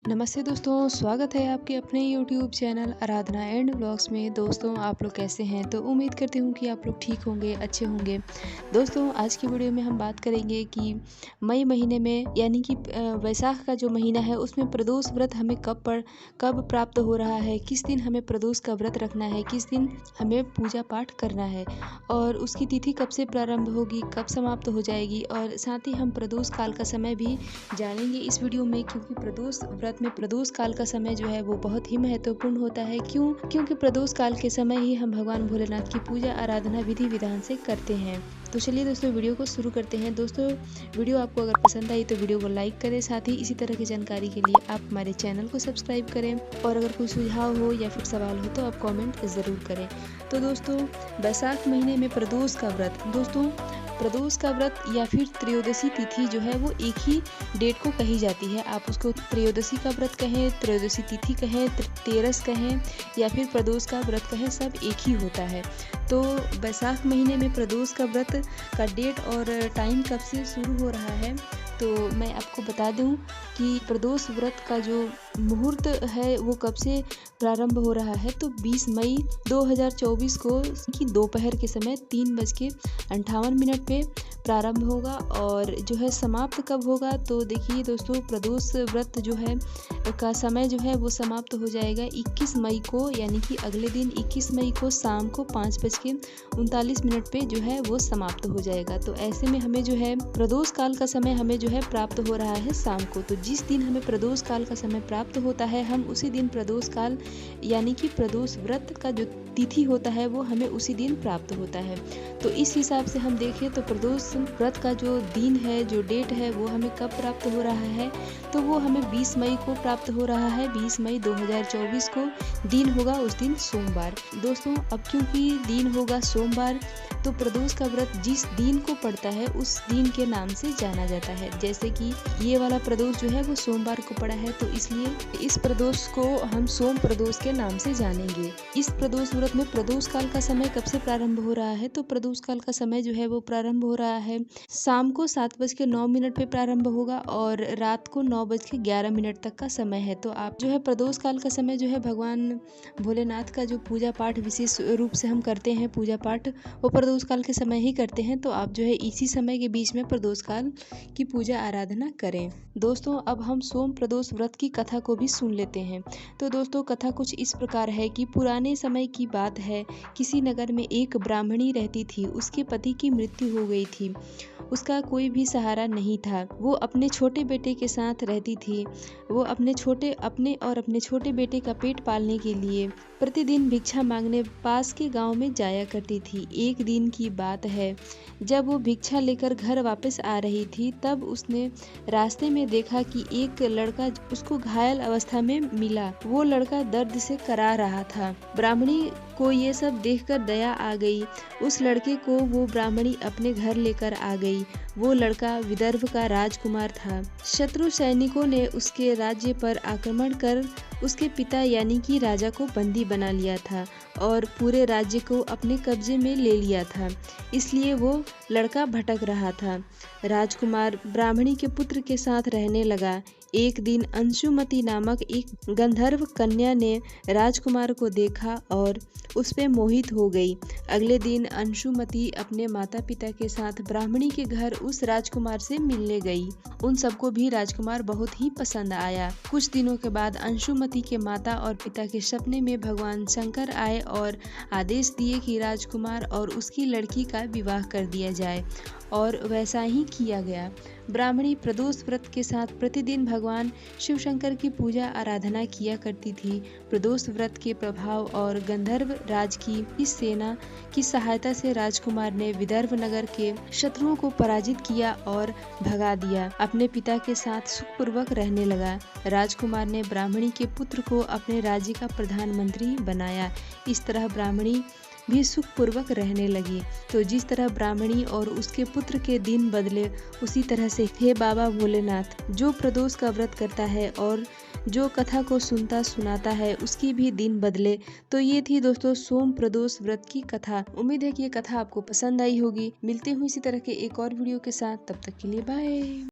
नमस्ते दोस्तों, स्वागत है आपके अपने YouTube channel Aradhana and blogs में। दोस्तों, आप लोग कैसे हैं? तो उम्मीद करती हूँ कि आप लोग ठीक होंगे, अच्छे होंगे। दोस्तों, आज की वीडियो में हम बात करेंगे कि मई महीने में यानी कि वैशाख का जो महीना है उसमें प्रदोष व्रत हमें कब प्राप्त हो रहा है, किस दिन हमें प्रदोष का व्रत रखना है, किस दिन हमें पूजा पाठ करना है और उसकी तिथि कब से प्रारंभ होगी, कब समाप्त हो जाएगी और साथ ही हम प्रदोष काल का समय भी जानेंगे इस वीडियो में। क्योंकि प्रदोष व्रत में प्रदोष काल का समय जो है वो बहुत ही महत्वपूर्ण होता है। क्योंकि प्रदोष काल के समय ही हम भगवान भोलेनाथ की पूजा आराधना विधि विधान से करते हैं। तो चलिए दोस्तों, वीडियो को शुरू करते हैं। दोस्तों, वीडियो आपको अगर पसंद आई तो वीडियो को लाइक करें, साथ ही इसी तरह की जानकारी के लिए आप हमारे चैनल को सब्सक्राइब करें और अगर कोई सुझाव हो या फिर सवाल हो तो आप कमेंट ज़रूर करें। तो दोस्तों, वैशाख महीने में प्रदोष का व्रत, दोस्तों प्रदोष का व्रत या फिर त्रयोदशी तिथि जो है वो एक ही डेट को कही जाती है। आप उसको त्रयोदशी का व्रत कहें, त्रयोदशी तिथि कहें, तेरस कहें या फिर प्रदोष का व्रत कहें, सब एक ही होता है। तो वैशाख महीने में प्रदोष का व्रत का डेट और टाइम कब से शुरू हो रहा है तो मैं आपको बता दूं कि प्रदोष व्रत का जो मुहूर्त है वो कब से प्रारंभ हो रहा है। तो 20 मई 2024 को की दोपहर के समय 3:58 पे प्रारंभ होगा और जो है समाप्त कब होगा तो देखिए दोस्तों, प्रदोष व्रत जो है का समय जो है वो समाप्त हो जाएगा 21 मई को, यानी कि अगले दिन 21 मई को शाम को 5:39 पे जो है वो समाप्त हो जाएगा। तो ऐसे में हमें जो है प्रदोष काल का समय हमें जो है प्राप्त हो रहा है शाम को। तो जिस दिन हमें प्रदोष काल का समय प्राप्त होता है हम उसी दिन प्रदोष काल यानी कि प्रदोष व्रत का जो तिथि होता है वो हमें उसी दिन प्राप्त होता है। तो इस हिसाब से हम देखें तो प्रदोष व्रत का जो दिन है, जो डेट है, वो हमें कब प्राप्त हो रहा है तो वो हमें 20 मई को प्राप्त हो रहा है। 20 मई 2024 को दिन होगा उस दिन सोमवार। दोस्तों, अब क्योंकि दिन होगा सोमवार तो प्रदोष का व्रत जिस दिन को पड़ता है उस दिन के नाम से जाना जाता है। जैसे कि ये वाला प्रदोष जो है वो सोमवार को पड़ा है तो इसलिए इस प्रदोष को हम सोम प्रदोष के नाम से जानेंगे। इस प्रदोष व्रत में प्रदोष काल का समय कब से प्रारंभ हो रहा है तो प्रदोष काल का समय जो है वो प्रारंभ हो रहा है शाम को 7:09 पे प्रारंभ होगा और रात को 9:11 तक का समय है। तो आप जो है प्रदोष काल का समय जो है भगवान भोलेनाथ का जो पूजा पाठ विशेष रूप से हम करते हैं, पूजा पाठ वो प्रदोष काल के समय ही करते हैं। तो आप जो है इसी समय के बीच में प्रदोष काल की पूजा आराधना करें। दोस्तों, अब हम सोम प्रदोष व्रत की कथा को भी सुन लेते हैं। तो दोस्तों, कथा कुछ इस प्रकार है कि पुराने समय की बात है। किसी नगर में एक ब्राह्मणी रहती थी। उसके पति की मृत्यु हो गई थी। उसका कोई भी सहारा नहीं था। वो अपने छोटे बेटे के साथ रहती थी। वो अपने छोटे बेटे का पेट पालने के लिए प्रतिदिन भिक्षा मांगने पास के गांव में जाया करती थी। एक दिन की बात है, जब वो भिक्षा लेकर घर वापस आ रही थी तब उसने रास्ते में देखा कि एक लड़का उसको घायल अवस्था में मिला। वो लड़का दर्द से करा रहा था। ब्राह्मणी को ये सब देखकर दया आ गई। उस लड़के को वो ब्राह्मणी अपने घर लेकर आ गई। वो लड़का विदर्भ का राजकुमार था। शत्रु सैनिकों ने उसके राज्य पर आक्रमण कर उसके पिता यानी कि राजा को बंदी बना लिया था और पूरे राज्य को अपने कब्जे में ले लिया था। इसलिए वो लड़का भटक रहा था। राजकुमार ब्राह्मणी के पुत्र के साथ रहने लगा। एक दिन अंशुमति नामक एक गंधर्व कन्या ने राजकुमार को देखा और उस पे मोहित हो गई। अगले दिन अंशुमति अपने माता पिता के साथ ब्राह्मणी के घर उस राजकुमार से मिलने गई। उन सबको भी राजकुमार बहुत ही पसंद आया। कुछ दिनों के बाद अंशुमति के माता और पिता के सपने में भगवान शंकर आए और आदेश दिए कि राजकुमार और उसकी लड़की का विवाह कर दिया जाए और वैसा ही किया गया। ब्राह्मणी प्रदोष व्रत के साथ प्रतिदिन भगवान शिव शंकर की पूजा आराधना किया करती थी। प्रदोष व्रत के प्रभाव और गंधर्व राज की इस सेना की सहायता से राजकुमार ने विदर्भ नगर के शत्रुओं को पराजित किया और भगा दिया। अपने पिता के साथ सुखपूर्वक रहने लगा। राजकुमार ने ब्राह्मणी के पुत्र को अपने राज्य का प्रधानमंत्री बनाया। इस तरह ब्राह्मणी भी सुखपूर्वक रहने लगी। तो जिस तरह ब्राह्मणी और उसके पुत्र के दिन बदले उसी तरह से हे बाबा भोलेनाथ, जो प्रदोष का व्रत करता है और जो कथा को सुनता सुनाता है उसकी भी दिन बदले। तो ये थी दोस्तों सोम प्रदोष व्रत की कथा। उम्मीद है कि ये कथा आपको पसंद आई होगी। मिलते हुए इसी तरह के एक और वीडियो के साथ, तब तक के लिए बाय।